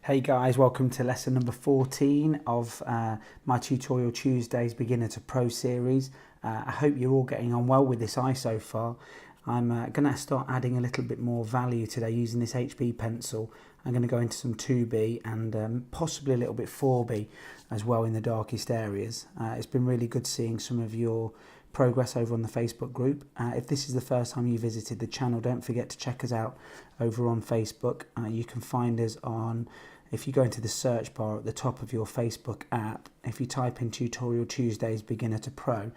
Hey guys, welcome to lesson number 14 of my Tutorial Tuesdays Beginner to Pro series. I hope you're all getting on well with this eye so far. I'm going to start adding a little bit more value today using this HB pencil. I'm going to go into some 2B and possibly a little bit 4B as well in the darkest areas. It's been really good seeing some of your progress over on the Facebook group. If this is the first time you visited the channel, don't forget to check us out over on Facebook. You can find us on, if you go into the search bar at the top of your Facebook app, if you type in Tutorial Tuesdays Beginner to Pro,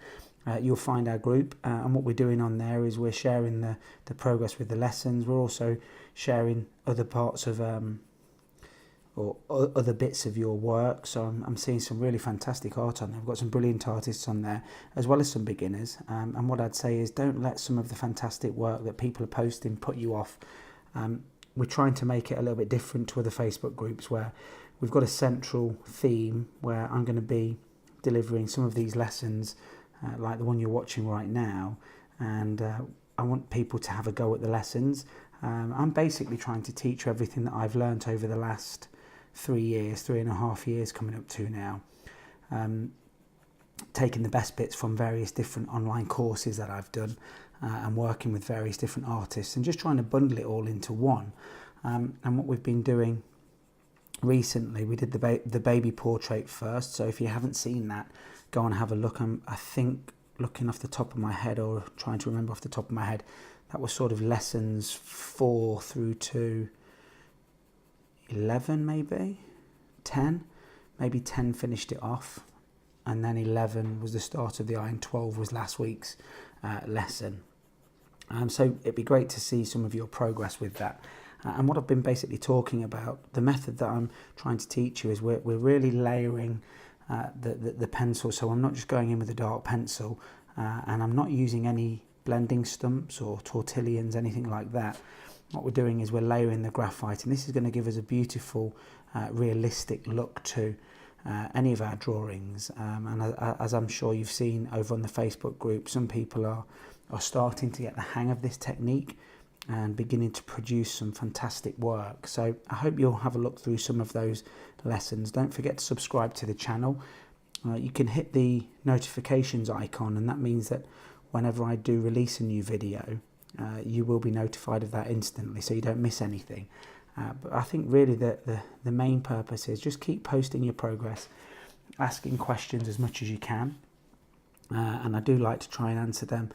you'll find our group, and what we're doing on there is we're sharing the progress with the lessons. We're also sharing other parts of or other bits of your work. So I'm seeing some really fantastic art on there. We've got some brilliant artists on there as well as some beginners, and what I'd say is don't let some of the fantastic work that people are posting put you off. We're trying to make it a little bit different to other Facebook groups where we've got a central theme where I'm going to be delivering some of these lessons like the one you're watching right now, and I want people to have a go at the lessons. I'm basically trying to teach everything that I've learnt over the last 3.5 years coming up to now, taking the best bits from various different online courses that I've done and working with various different artists and just trying to bundle it all into one. And what we've been doing recently, we did the baby portrait first, so if you haven't seen that, go and have a look. I think, looking off the top of my head, or trying to remember off the top of my head, that was sort of lessons 4 through to 11, maybe 10, maybe 10 finished it off, and then 11 was the start of the eye, and 12 was last week's lesson. So it'd be great to see some of your progress with that. And what I've been basically talking about, the method that I'm trying to teach you is we're really layering the pencil. So I'm not just going in with a dark pencil, and I'm not using any blending stumps or tortillons, anything like that. What we're doing is we're layering the graphite, and this is going to give us a beautiful, realistic look to any of our drawings. And as I'm sure you've seen over on the Facebook group, some people are starting to get the hang of this technique and beginning to produce some fantastic work. So I hope you'll have a look through some of those lessons. Don't forget to subscribe to the channel. You can hit the notifications icon, and that means that whenever I do release a new video, you will be notified of that instantly, so you don't miss anything. But I think really the main purpose is just keep posting your progress, asking questions as much as you can, and I do like to try and answer them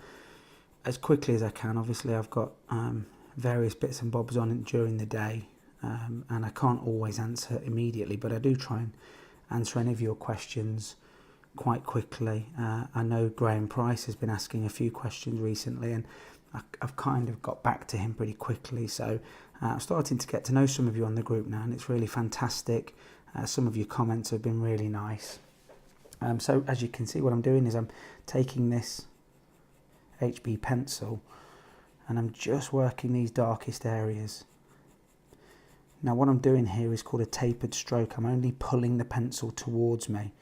as quickly as I can. Obviously I've got various bits and bobs on it during the day, and I can't always answer immediately, but I do try and answer any of your questions quite quickly. I know Graham Price has been asking a few questions recently, and I've kind of got back to him pretty quickly. So I'm starting to get to know some of you on the group now, and it's really fantastic. Some of your comments have been really nice. So as you can see, what I'm doing is I'm taking this HB pencil and I'm just working these darkest areas. Now what I'm doing here is called a tapered stroke. I'm only pulling the pencil towards me.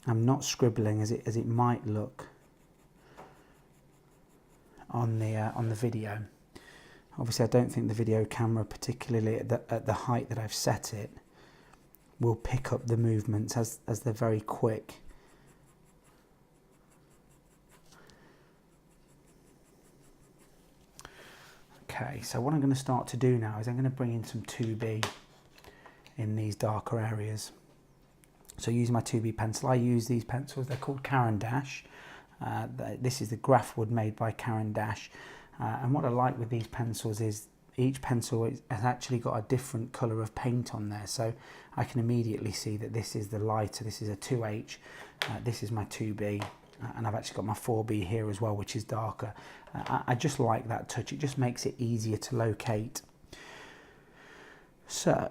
I'm not scribbling as it might look on the video. Obviously I don't think the video camera, particularly at the height that I've set it, will pick up the movements as they're very quick. Okay, so what I'm going to start to do now is I'm going to bring in some 2B in these darker areas. So using my 2B pencil, I use these pencils, they're called Caran D'ache. This is the grafwood made by Caran D'ache. And what I like with these pencils is each pencil has actually got a different colour of paint on there. So I can immediately see that this is the lighter, this is a 2H, this is my 2B. And I've actually got my 4B here as well, which is darker. I just like that touch. It just makes it easier to locate. So,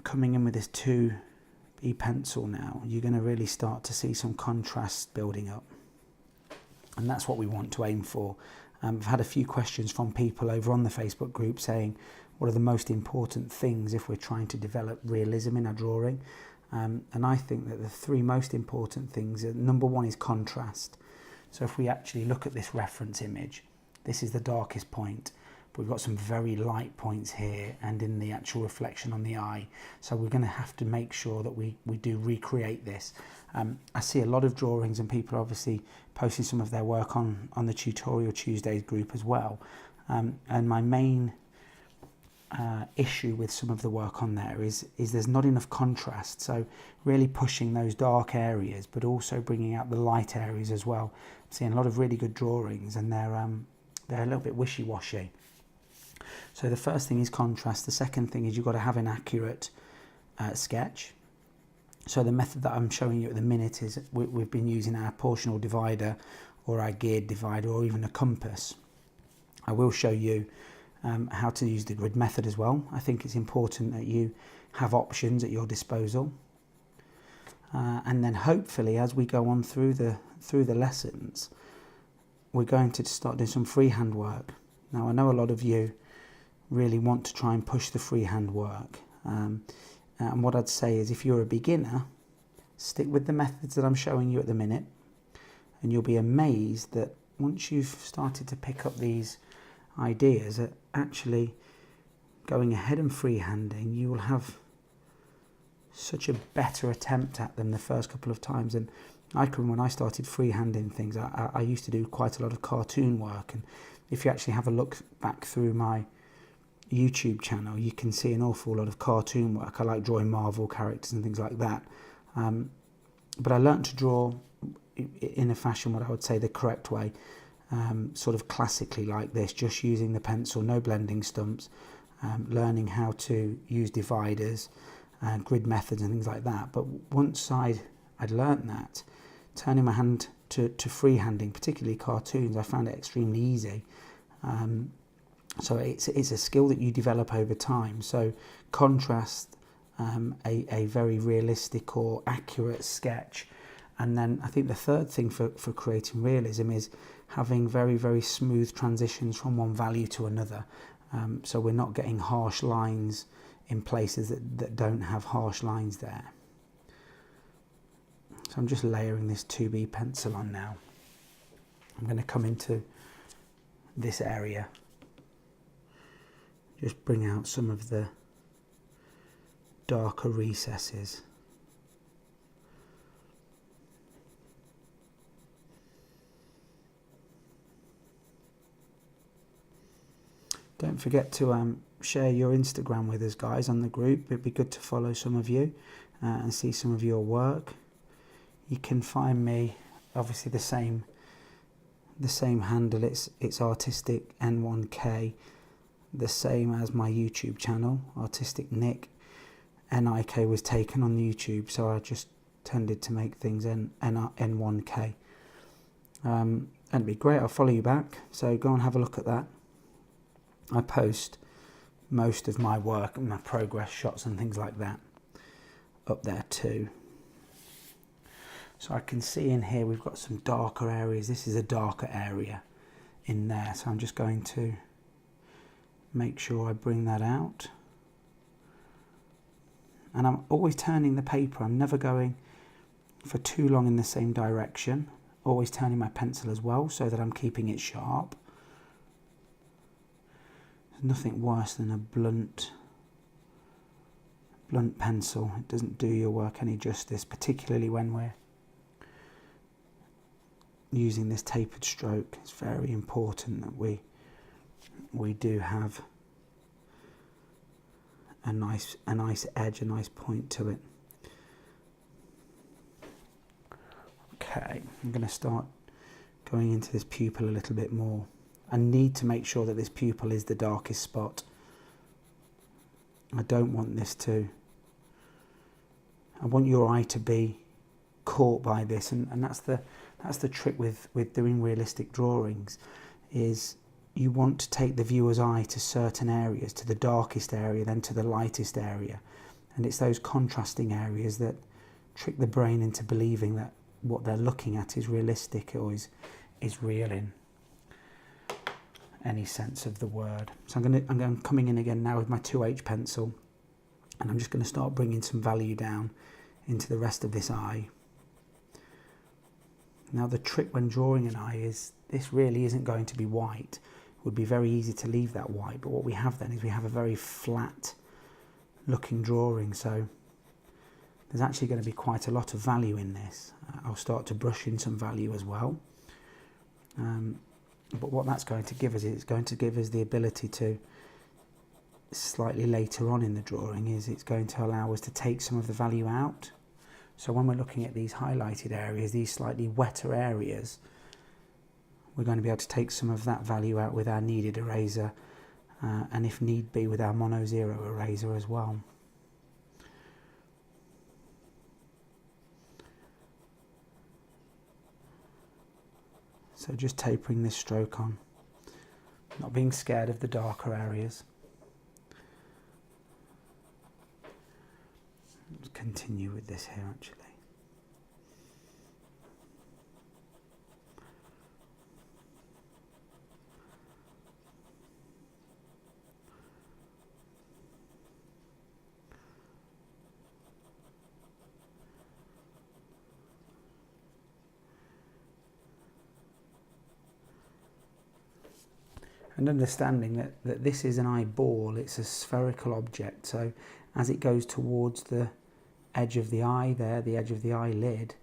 coming in with this 2B pencil now, you're going to really start to see some contrast building up. And that's what we want to aim for. I've had a few questions from people over on the Facebook group saying, what are the most important things if we're trying to develop realism in our drawing? And I think that the 3 most important things are, number 1 is contrast. So if we actually look at this reference image, this is the darkest point. but we've got some very light points here and in the actual reflection on the eye. So we're going to have to make sure that we do recreate this. I see a lot of drawings, and people are obviously posting some of their work on the Tutorial Tuesdays group as well. And my main issue with some of the work on there is there's not enough contrast. So really pushing those dark areas, but also bringing out the light areas as well. I'm seeing a lot of really good drawings, and they're a little bit wishy-washy. So the first thing is contrast. The second thing is you've got to have an accurate sketch. So the method that I'm showing you at the minute is we've been using our portional divider or our geared divider or even a compass. I will show you how to use the grid method as well. I think it's important that you have options at your disposal. And then hopefully as we go on through the lessons, we're going to start doing some freehand work. Now I know a lot of you really want to try and push the freehand work. And what I'd say is, if you're a beginner, stick with the methods that I'm showing you at the minute, and you'll be amazed that once you've started to pick up these ideas, that actually going ahead and freehanding, you will have such a better attempt at them the first couple of times. And I can, when I started freehanding things, I used to do quite a lot of cartoon work, and if you actually have a look back through my YouTube channel, you can see an awful lot of cartoon work. I like drawing Marvel characters and things like that, but I learnt to draw in a fashion, what I would say the correct way, sort of classically like this, just using the pencil, no blending stumps, learning how to use dividers, grid methods and things like that. But once I'd learnt that, turning my hand to freehanding, particularly cartoons, I found it extremely easy. So it's a skill that you develop over time. So contrast, a very realistic or accurate sketch. And then I think the third thing for creating realism is having very, very smooth transitions from one value to another. So we're not getting harsh lines in places that don't have harsh lines there. So I'm just layering this 2B pencil on now. I'm going to come into this area. Just bring out some of the darker recesses. Don't forget to share your Instagram with us, guys, on the group. It'd be good to follow some of you and see some of your work. You can find me, obviously the same handle. It's artistic N1K, the same as my YouTube channel, Artistic Nick. NIK was taken on YouTube, so I just tended to make things N1K. And it'd be great. I'll follow you back, so go and have a look at that. I post most of my work and my progress shots and things like that up there too. So I can see in here we've got some darker areas. This is a darker area in there, so I'm just going to make sure I bring that out. And I'm always turning the paper. I'm never going for too long in the same direction. Always turning my pencil as well so that I'm keeping it sharp. There's nothing worse than a blunt pencil. It doesn't do your work any justice, particularly when we're using this tapered stroke. It's very important that we do have a nice edge, a nice point to it. Okay, I'm going to start going into this pupil a little bit more. I need to make sure that this pupil is the darkest spot. I don't want this to... I want your eye to be caught by this, and that's the trick with doing realistic drawings, is you want to take the viewer's eye to certain areas, to the darkest area, then to the lightest area. And it's those contrasting areas that trick the brain into believing that what they're looking at is realistic or is real in any sense of the word. So I'm coming in again now with my 2H pencil, and I'm just going to start bringing some value down into the rest of this eye. Now the trick when drawing an eye is this really isn't going to be white. would be very easy to leave that white, but what we have then is we have a very flat looking drawing, so there's actually going to be quite a lot of value in this. I'll start to brush in some value as well, but what that's going to give us is it's going to give us the ability to, slightly later on in the drawing, is it's going to allow us to take some of the value out. So when we're looking at these highlighted areas, these slightly wetter areas, we're going to be able to take some of that value out with our kneaded eraser, and if need be with our mono zero eraser as well. So just tapering this stroke on, not being scared of the darker areas. Let's continue with this here actually. And understanding that this is an eyeball, it's a spherical object, so as it goes towards the edge of the eye there, the edge of the eyelid,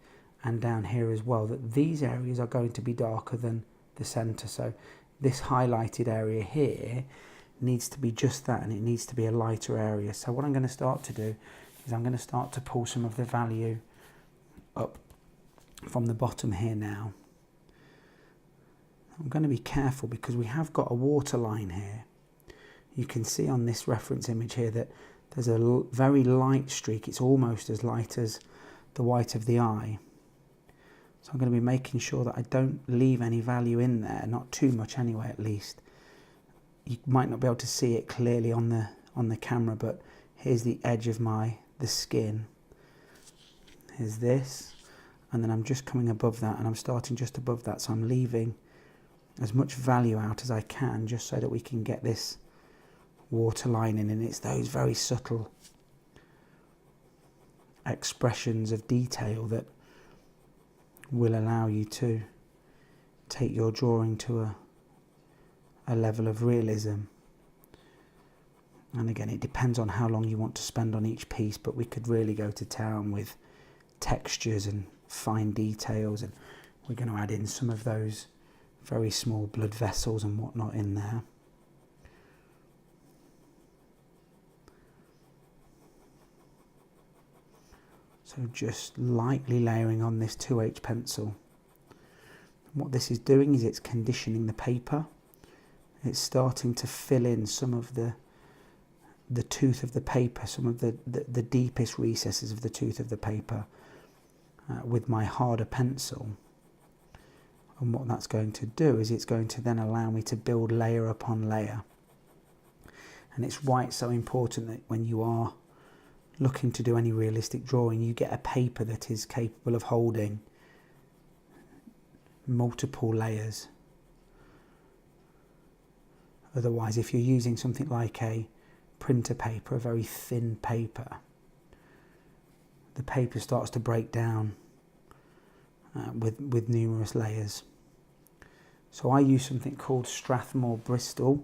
and down here as well, that these areas are going to be darker than the centre. So this highlighted area here needs to be just that, and it needs to be a lighter area. So what I'm going to start to do is I'm going to start to pull some of the value up from the bottom here now. I'm going to be careful because we have got a water line here. You can see on this reference image here that there's a very light streak. It's almost as light as the white of the eye. So I'm going to be making sure that I don't leave any value in there, not too much anyway at least. You might not be able to see it clearly on the camera, but here's the edge of the skin. Here's this, and then I'm just coming above that, and I'm starting just above that, so I'm leaving as much value out as I can just so that we can get this water line in, and it's those very subtle expressions of detail that will allow you to take your drawing to a level of realism. And again, it depends on how long you want to spend on each piece, but we could really go to town with textures and fine details, and we're going to add in some of those very small blood vessels and whatnot in there. So just lightly layering on this 2H pencil. What this is doing is it's conditioning the paper. It's starting to fill in some of the tooth of the paper, some of the deepest recesses of the tooth of the paper with my harder pencil. And what that's going to do is it's going to then allow me to build layer upon layer. And it's why it's so important that when you are looking to do any realistic drawing, you get a paper that is capable of holding multiple layers. Otherwise, if you're using something like a printer paper, a very thin paper, the paper starts to break down with numerous layers. So I use something called Strathmore Bristol.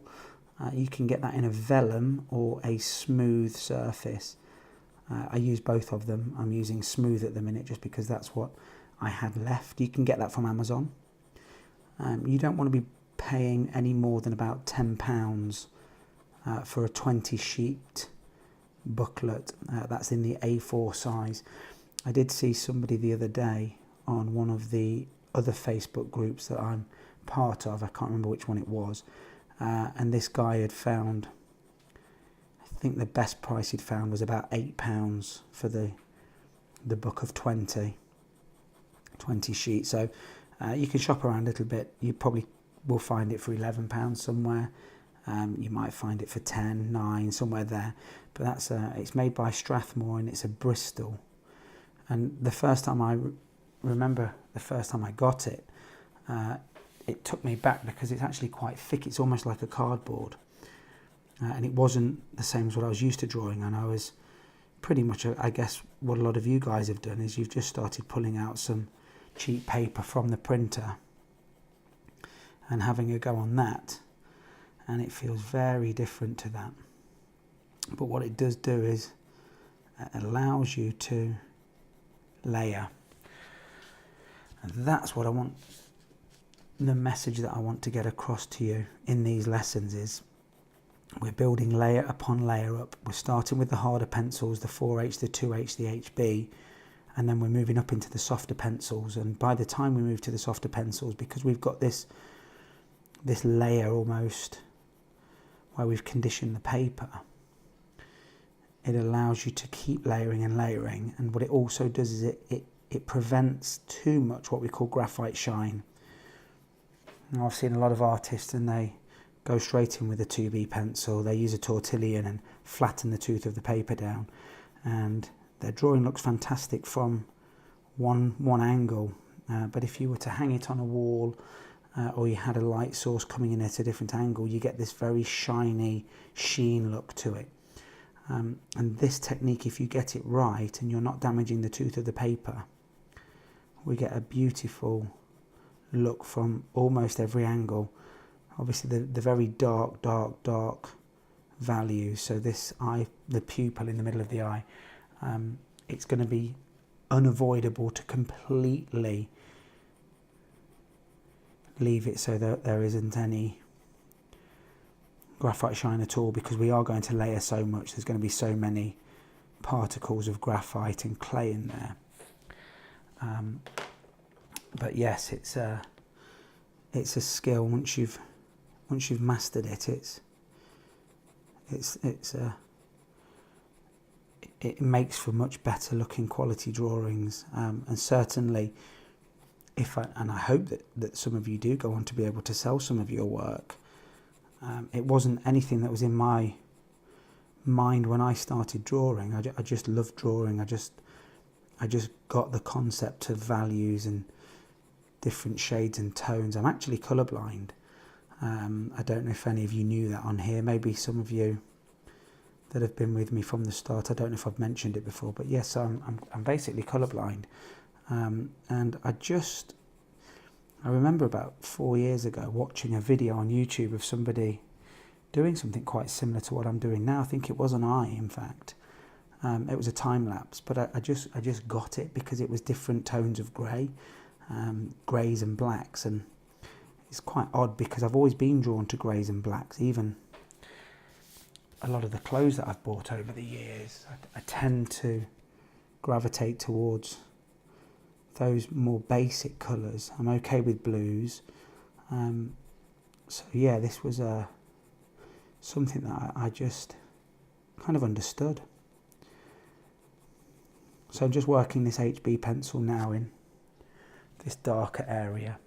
You can get that in a vellum or a smooth surface. I use both of them. I'm using smooth at the minute just because that's what I had left. You can get that from Amazon. You don't want to be paying any more than about £10 for a 20 sheet booklet. That's in the A4 size. I did see somebody the other day on one of the other Facebook groups that I'm part of. I can't remember which one it was. And this guy had found, I think the best price he'd found was about £8 for the book of 20 sheets. So you can shop around a little bit. You probably will find it for £11 somewhere. You might find it for 10, 9, somewhere there. But that's it's made by Strathmore and it's a Bristol. And the first time I got it, it took me back because it's actually quite thick. It's almost like a cardboard. And it wasn't the same as what I was used to drawing. And I was pretty much, I guess, what a lot of you guys have done is you've just started pulling out some cheap paper from the printer and having a go on that. and it feels very different to that. But what it does do is it allows you to layer, and that's what I want. The message that I want to get across to you in these lessons is we're building layer upon layer up. We're starting with the harder pencils, the 4H, the 2H, the HB, and then we're moving up into the softer pencils. And by the time we move to the softer pencils, because we've got this layer almost where we've conditioned the paper, it allows you to keep layering and layering. And what it also does is it prevents too much what we call graphite shine. Now, I've seen a lot of artists and they go straight in with a 2B pencil. They use a tortillon and flatten the tooth of the paper down, and their drawing looks fantastic from one angle. But if you were to hang it on a wall or you had a light source coming in at a different angle, you get this very shiny sheen look to it. And this technique, if you get it right and you're not damaging the tooth of the paper, we get a beautiful look from almost every angle. Obviously the very dark values, so this eye, the pupil in the middle of the eye, it's going to be unavoidable to completely leave it so that there isn't any graphite shine at all, because we are going to layer so much. There's going to be so many particles of graphite and clay in there. But yes, it's a skill. Once you've mastered it, it makes for much better looking quality drawings. And certainly, and I hope that some of you do go on to be able to sell some of your work. It wasn't anything that was in my mind when I started drawing. I just loved drawing. I just got the concept of values and different shades and tones. I'm actually colourblind. I don't know if any of you knew that on here. Maybe some of you that have been with me from the start. I don't know if I've mentioned it before, but yes, I'm basically colourblind. And I remember about 4 years ago watching a video on YouTube of somebody doing something quite similar to what I'm doing now. I think it was an eye, in fact. It was a time lapse, but I just got it because it was different tones of grey, greys and blacks, and it's quite odd because I've always been drawn to greys and blacks. Even a lot of the clothes that I've bought over the years, I tend to gravitate towards those more basic colours. I'm okay with blues. So yeah, this was something that I just kind of understood. So I'm just working this HB pencil now in this darker area.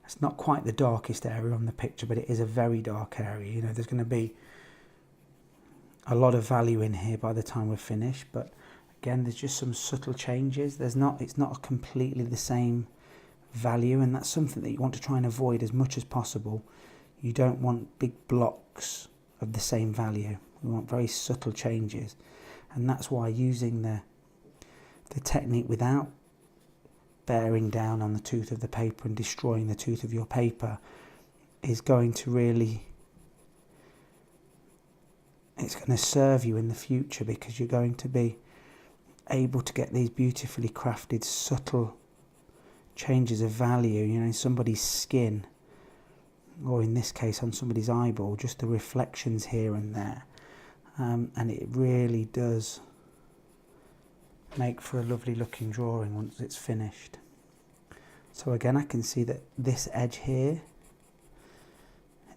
It's not quite the darkest area on the picture, but it is a very dark area. You know, there's going to be a lot of value in here by the time we're finished, but again, there's just some subtle changes. It's not completely the same value, and that's something that you want to try and avoid as much as possible. You don't want big blocks of the same value. We want very subtle changes, and that's why using the technique without bearing down on the tooth of the paper and destroying the tooth of your paper is going to really, it's going to serve you in the future, because you're going to be able to get these beautifully crafted subtle changes of value, you know, in somebody's skin, or in this case on somebody's eyeball, just the reflections here and there, and it really does make for a lovely looking drawing once it's finished. So again, I can see that this edge here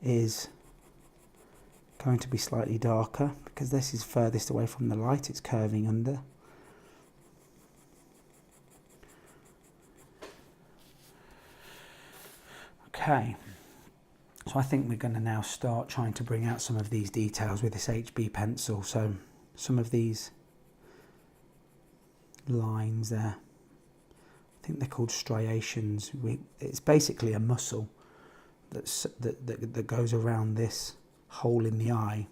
is going to be slightly darker because this is furthest away from the light. It's curving under. Okay, so I think we're going to now start trying to bring out some of these details with this HB pencil. So some of these lines there, I think they're called striations. It's basically a muscle that goes around this hole in the eye,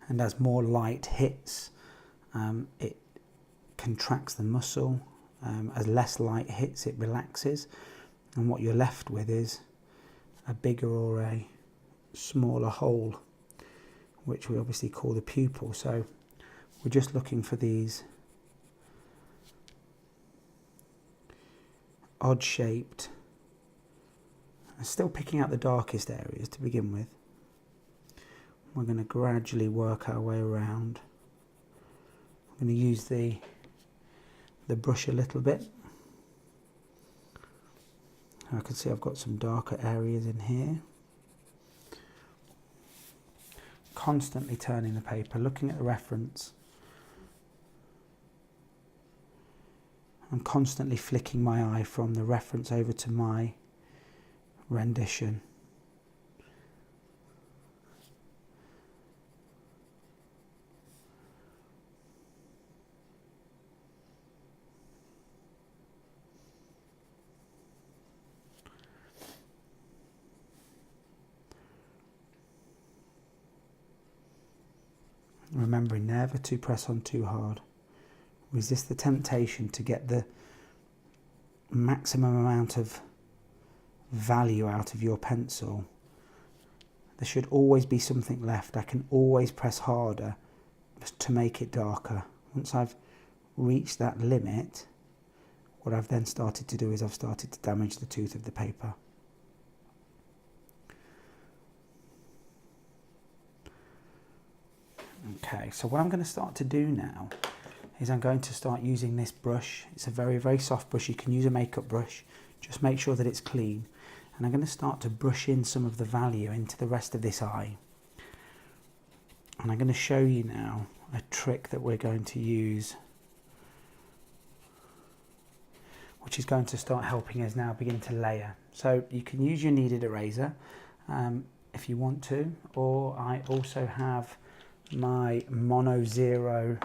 and as more light hits, it contracts the muscle. As less light hits, it relaxes, and what you're left with is a bigger or a smaller hole, which we obviously call the pupil. So we're just looking for these odd shaped, and still picking out the darkest areas to begin with. We're going to gradually work our way around. I'm going to use the brush a little bit. I can see I've got some darker areas in here. Constantly turning the paper, looking at the reference. I'm constantly flicking my eye from the reference over to my rendition. Remembering never to press on too hard. Resist the temptation to get the maximum amount of value out of your pencil. There should always be something left. I can always press harder to make it darker. Once I've reached that limit, what I've then started to do is I've started to damage the tooth of the paper. Okay, so what I'm going to start to do now is I'm going to start using this brush. It's a very, very soft brush. You can use a makeup brush. Just make sure that it's clean. And I'm going to start to brush in some of the value into the rest of this eye. And I'm going to show you now a trick that we're going to use, which is going to start helping us now begin to layer. So you can use your kneaded eraser if you want to, or I also have my Mono Zero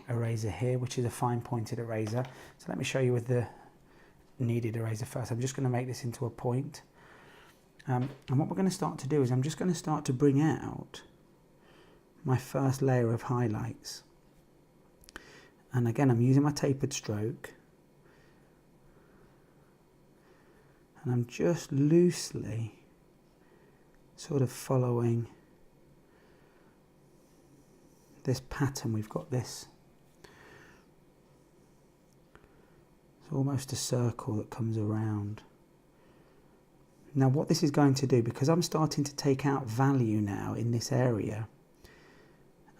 eraser here, which is a fine pointed eraser. So let me show you with the kneaded eraser first. I'm just going to make this into a point. And what we're going to start to do is I'm just going to start to bring out my first layer of highlights. And again, I'm using my tapered stroke. And I'm just loosely sort of following this pattern. We've got this, it's almost a circle that comes around. Now what this is going to do, because I'm starting to take out value now in this area,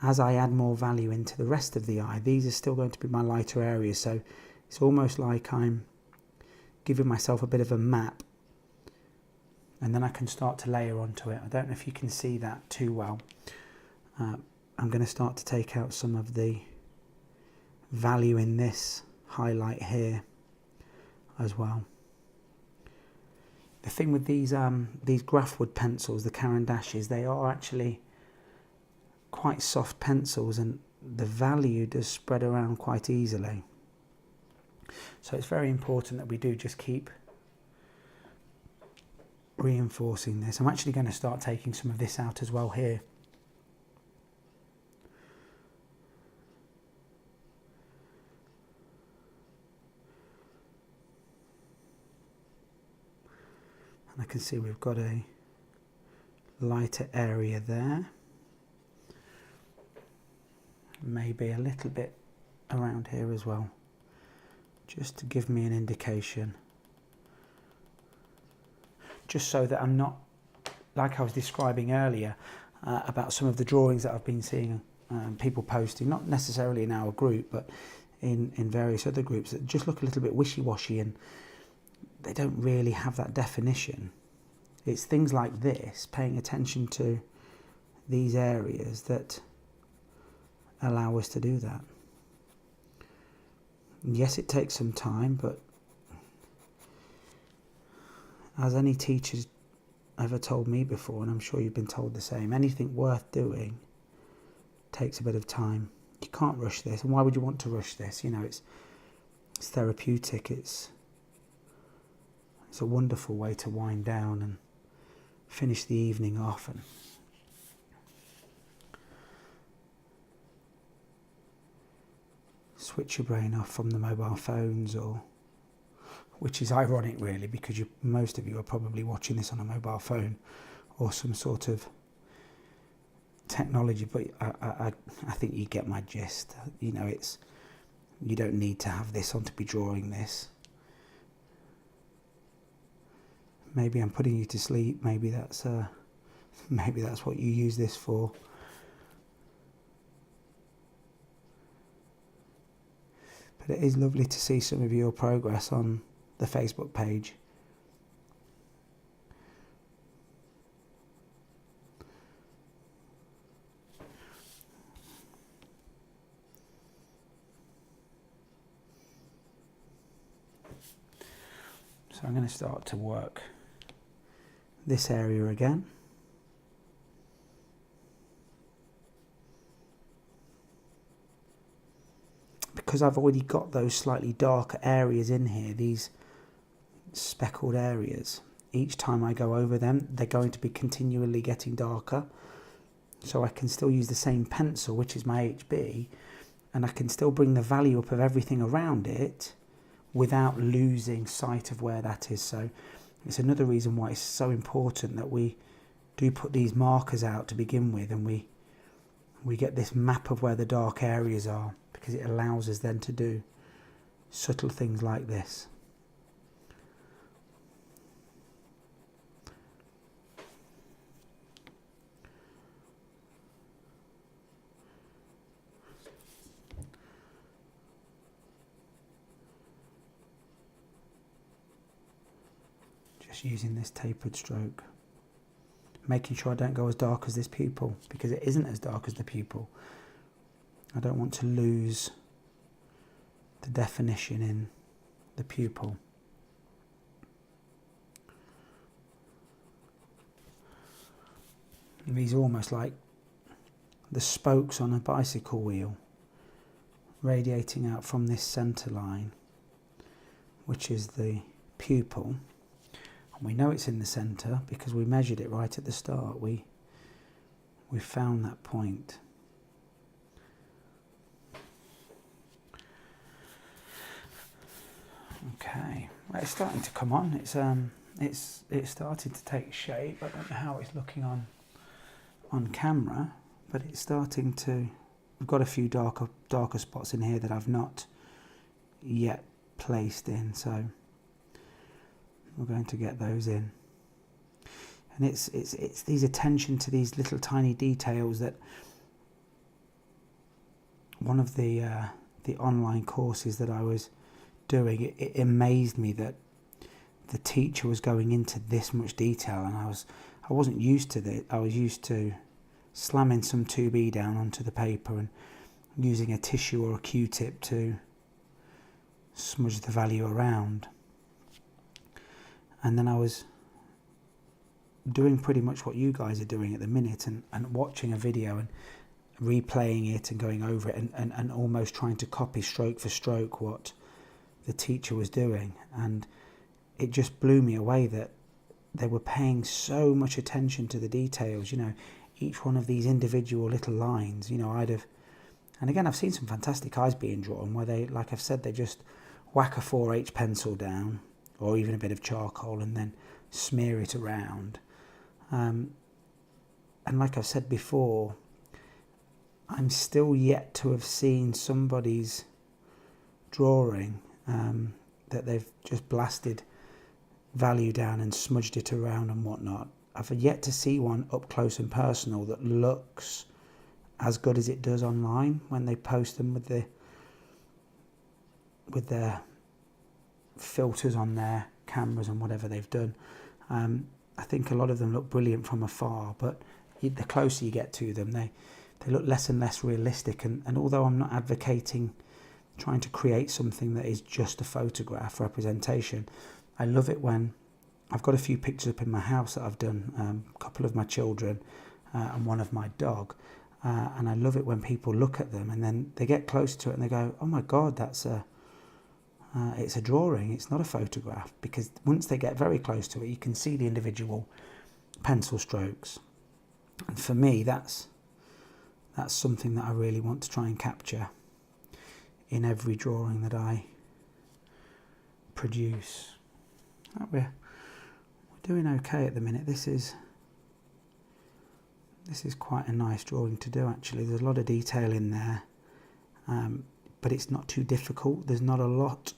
as I add more value into the rest of the eye, these are still going to be my lighter areas, so it's almost like I'm giving myself a bit of a map, and then I can start to layer onto it. I don't know if you can see that too well. I'm going to start to take out some of the value in this highlight here as well. The thing with these grafwood pencils, the Caran D'aches, they are actually quite soft pencils, and the value does spread around quite easily. So it's very important that we do just keep reinforcing this. I'm actually going to start taking some of this out as well here. And I can see we've got a lighter area there. Maybe a little bit around here as well, just to give me an indication. Just so that I'm not, like I was describing earlier, about some of the drawings that I've been seeing people posting, not necessarily in our group, but in various other groups, that just look a little bit wishy-washy and they don't really have that definition. It's things like this, paying attention to these areas, that allow us to do that. And yes, it takes some time, but as any teacher's ever told me before, and I'm sure you've been told the same, anything worth doing takes a bit of time. You can't rush this, and why would you want to rush this? You know, it's therapeutic, it's a wonderful way to wind down and finish the evening off. And switch your brain off from the mobile phones or which is ironic really, because most of you are probably watching this on a mobile phone or some sort of technology, but I think you get my gist. You know, you don't need to have this on to be drawing this. Maybe I'm putting you to sleep. Maybe that's what you use this for. But it is lovely to see some of your progress on the Facebook page. So I'm going to start to work this area again. Because I've already got those slightly darker areas in here, these speckled areas, each time I go over them, they're going to be continually getting darker. So I can still use the same pencil, which is my HB, and I can still bring the value up of everything around it without losing sight of where that is. So it's another reason why it's so important that we do put these markers out to begin with, and we get this map of where the dark areas are, because it allows us then to do subtle things like this. Just using this tapered stroke, making sure I don't go as dark as this pupil, because it isn't as dark as the pupil. I don't want to lose the definition in the pupil. And these are almost like the spokes on a bicycle wheel, radiating out from this centre line, which is the pupil. And we know it's in the centre because we measured it right at the start. We found that point. Okay, well, it's starting to come on. It's started to take shape. I don't know how it's looking on camera, but it's starting to. We've got a few darker spots in here that I've not yet placed in, so we're going to get those in. And it's these attention to these little tiny details that one of the online courses that I was doing, it amazed me that the teacher was going into this much detail, and I wasn't used to that. I was used to slamming some 2B down onto the paper and using a tissue or a Q-tip to smudge the value around. And then I was doing pretty much what you guys are doing at the minute, and watching a video and replaying it and going over it and almost trying to copy stroke for stroke what the teacher was doing. And it just blew me away that they were paying so much attention to the details, you know, each one of these individual little lines. You know, and again, I've seen some fantastic eyes being drawn where they, like I've said, they just whack a 4H pencil down or even a bit of charcoal and then smear it around. And like I've said before, I'm still yet to have seen somebody's drawing that they've just blasted value down and smudged it around and whatnot. I've yet to see one up close and personal that looks as good as it does online when they post them with their filters on their cameras and whatever they've done. I think a lot of them look brilliant from afar, but the closer you get to them, they look less and less realistic. And although I'm not advocating trying to create something that is just a photograph representation, I love it when I've got a few pictures up in my house that I've done, a couple of my children and one of my dog, and I love it when people look at them and then they get close to it and they go, oh my God, that's it's a drawing, it's not a photograph. Because once they get very close to it, you can see the individual pencil strokes. And for me, that's something that I really want to try and capture in every drawing that I produce. We're doing okay at the minute. This is quite a nice drawing to do actually. There's a lot of detail in there, but it's not too difficult. There's not a lot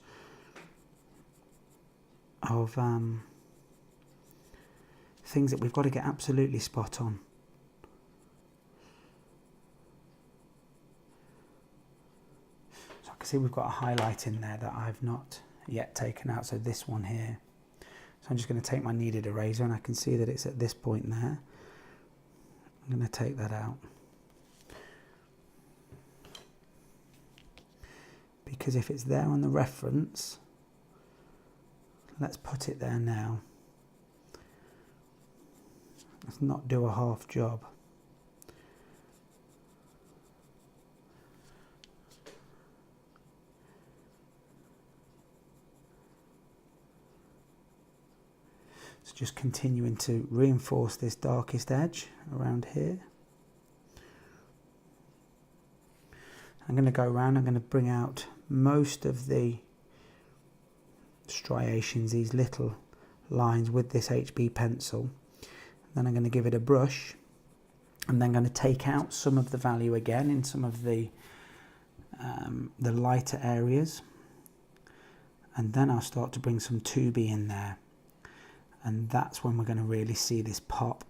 of things that we've got to get absolutely spot on. So I can see we've got a highlight in there that I've not yet taken out, so this one here. So I'm just going to take my kneaded eraser, and I can see that it's at this point there. I'm going to take that out, because if it's there on the reference, let's put it there now. Let's not do a half job. So just continuing to reinforce this darkest edge around here. I'm going to go around, I'm going to bring out most of the striations, these little lines with this HB pencil. Then I'm going to give it a brush, and then going to take out some of the value again in some of the lighter areas, and then I'll start to bring some 2B in there, and that's when we're going to really see this pop.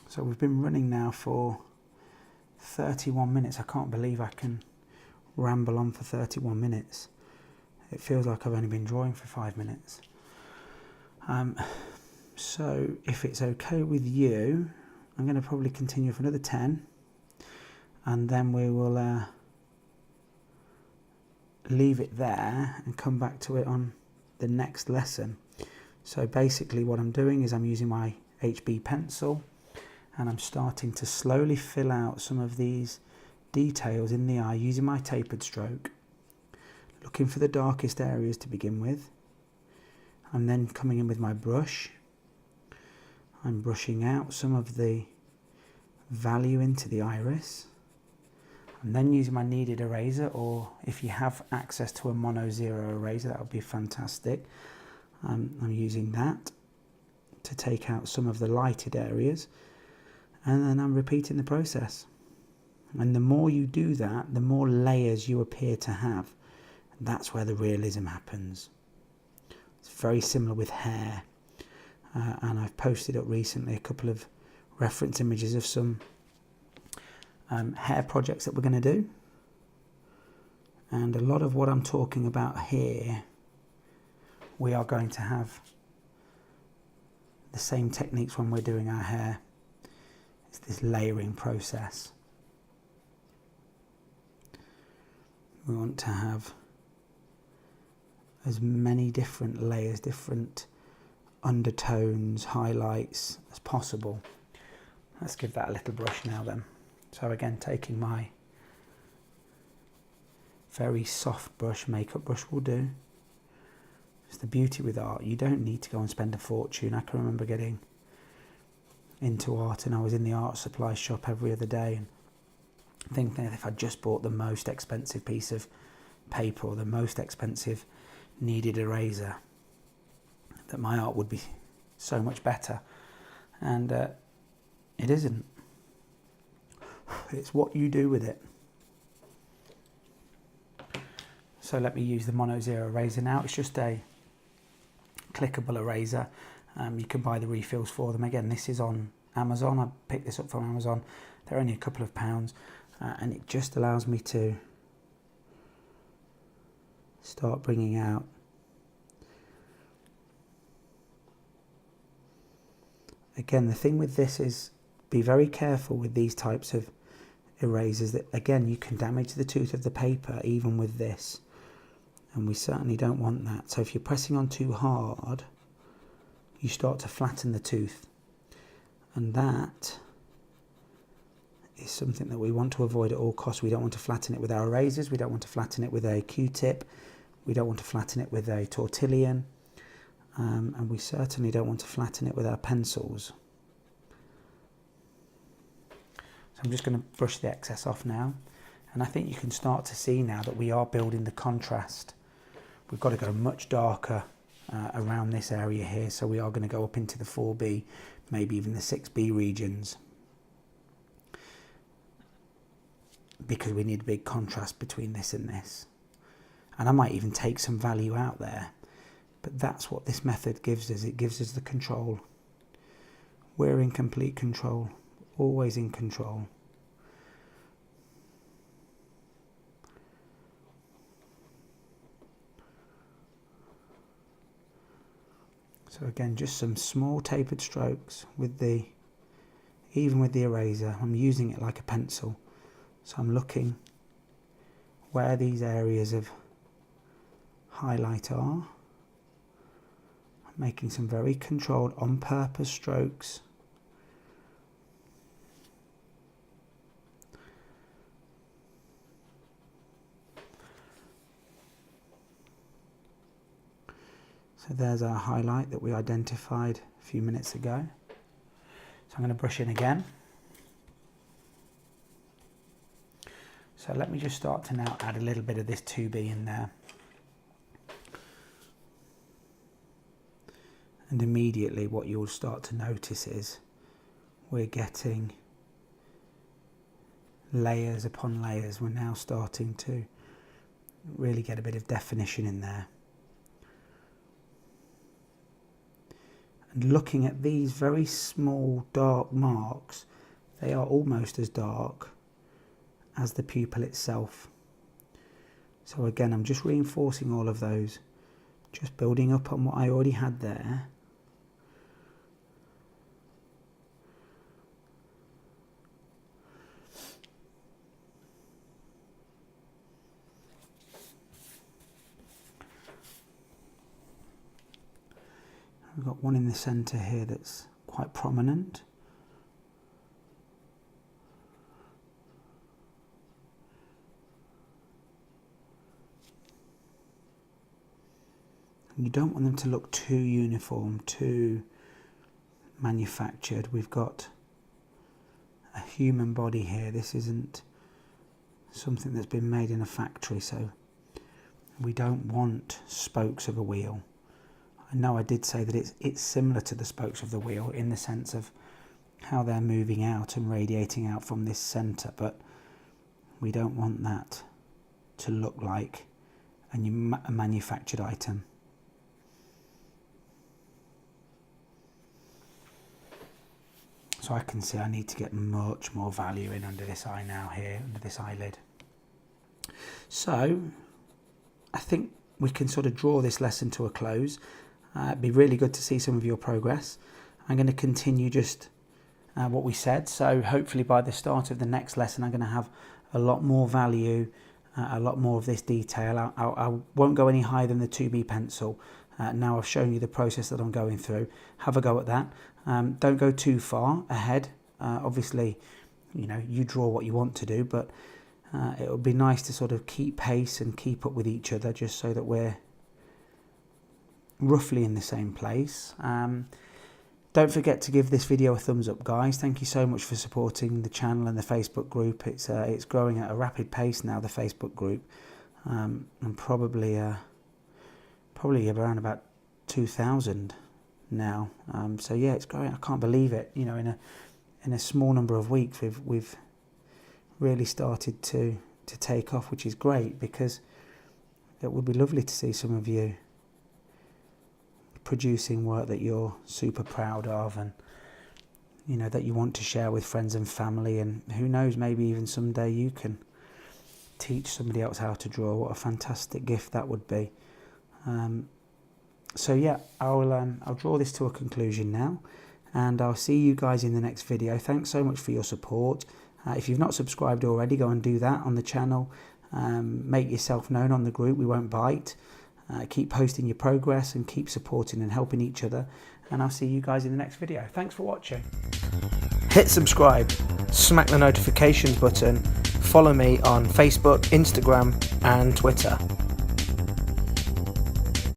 So we've been running now for 31 minutes. I can't believe I can ramble on for 31 minutes. It feels like I've only been drawing for 5 minutes. So if it's okay with you, I'm going to probably continue for another 10, and then we will leave it there and come back to it on the next lesson. So basically what I'm doing is I'm using my HB pencil, and I'm starting to slowly fill out some of these details in the eye using my tapered stroke, looking for the darkest areas to begin with. I'm then coming in with my brush. I'm brushing out some of the value into the iris. I'm then using my kneaded eraser, or if you have access to a mono zero eraser, that would be fantastic. I'm using that to take out some of the lighted areas, and then I'm repeating the process. And the more you do that, the more layers you appear to have. And that's where the realism happens. It's very similar with hair. And I've posted up recently a couple of reference images of some hair projects that we're going to do. And a lot of what I'm talking about here, we are going to have the same techniques when we're doing our hair. It's this layering process. We want to have as many different layers, different undertones, highlights as possible. Let's give that a little brush now then. So again, taking my very soft brush, makeup brush will do. It's the beauty with art, you don't need to go and spend a fortune. I can remember getting into art, and I was in the art supply shop every other day and thinking if I just bought the most expensive piece of paper or the most expensive kneaded eraser, that my art would be so much better. And it isn't. It's what you do with it. So let me use the mono zero eraser now. It's just a clickable eraser. You can buy the refills for them. Again, this is on Amazon. I picked this up from Amazon. They're only a couple of pounds, and it just allows me to start bringing out again. The thing with this is be very careful with these types of erasers, that again you can damage the tooth of the paper even with this, and we certainly don't want that. So if you're pressing on too hard, you start to flatten the tooth, and that is something that we want to avoid at all costs. We don't want to flatten it with our erasers, we don't want to flatten it with a Q-tip, we don't want to flatten it with a tortillon, and we certainly don't want to flatten it with our pencils. I'm just going to brush the excess off now, and I think you can start to see now that we are building the contrast. We've got to go much darker around this area here, so we are going to go up into the 4B, maybe even the 6B regions, because we need a big contrast between this and this. And I might even take some value out there, but that's what this method gives us. It gives us the control. We're in complete control, always in control. So again, just some small tapered strokes with even with the eraser. I'm using it like a pencil. So I'm looking where these areas of highlight are. I'm making some very controlled, on purpose strokes. So there's our highlight that we identified a few minutes ago. So I'm going to brush in again. So let me just start to now add a little bit of this 2B in there. And immediately what you'll start to notice is we're getting layers upon layers. We're now starting to really get a bit of definition in there. And looking at these very small dark marks, they are almost as dark as the pupil itself. So again, I'm just reinforcing all of those, just building up on what I already had there. We've got one in the centre here that's quite prominent. And you don't want them to look too uniform, too manufactured. We've got a human body here. This isn't something that's been made in a factory, so we don't want spokes of a wheel. I know I did say that it's similar to the spokes of the wheel in the sense of how they're moving out and radiating out from this centre, but we don't want that to look like a manufactured item. So I can see I need to get much more value in under this eye now here, under this eyelid. So I think we can sort of draw this lesson to a close. It'd be really good to see some of your progress. I'm going to continue just what we said, so hopefully by the start of the next lesson I'm going to have a lot more value, a lot more of this detail. I won't go any higher than the 2B pencil. Now I've shown you the process that I'm going through. Have a go at that. Don't go too far ahead. Obviously, you know, you draw what you want to do, but it would be nice to sort of keep pace and keep up with each other, just so that we're roughly in the same place. Don't forget to give this video a thumbs up, guys. Thank you so much for supporting the channel and the Facebook group. It's growing at a rapid pace now, the Facebook group, and probably around about 2,000 now. So yeah, it's growing. I can't believe it. You know, in a small number of weeks, we've really started to take off, which is great, because it would be lovely to see some of you producing work that you're super proud of, and you know, that you want to share with friends and family, and who knows, maybe even someday you can teach somebody else how to draw. What a fantastic gift that would be. So yeah, I'll draw this to a conclusion now, and I'll see you guys in the next video. Thanks so much for your support. If you've not subscribed already, go and do that on the channel. Make yourself known on the group. We won't bite. Keep posting your progress and keep supporting and helping each other, and I'll see you guys in the next video. Thanks for watching. Hit subscribe, smack the notifications button, follow me on Facebook, Instagram and Twitter.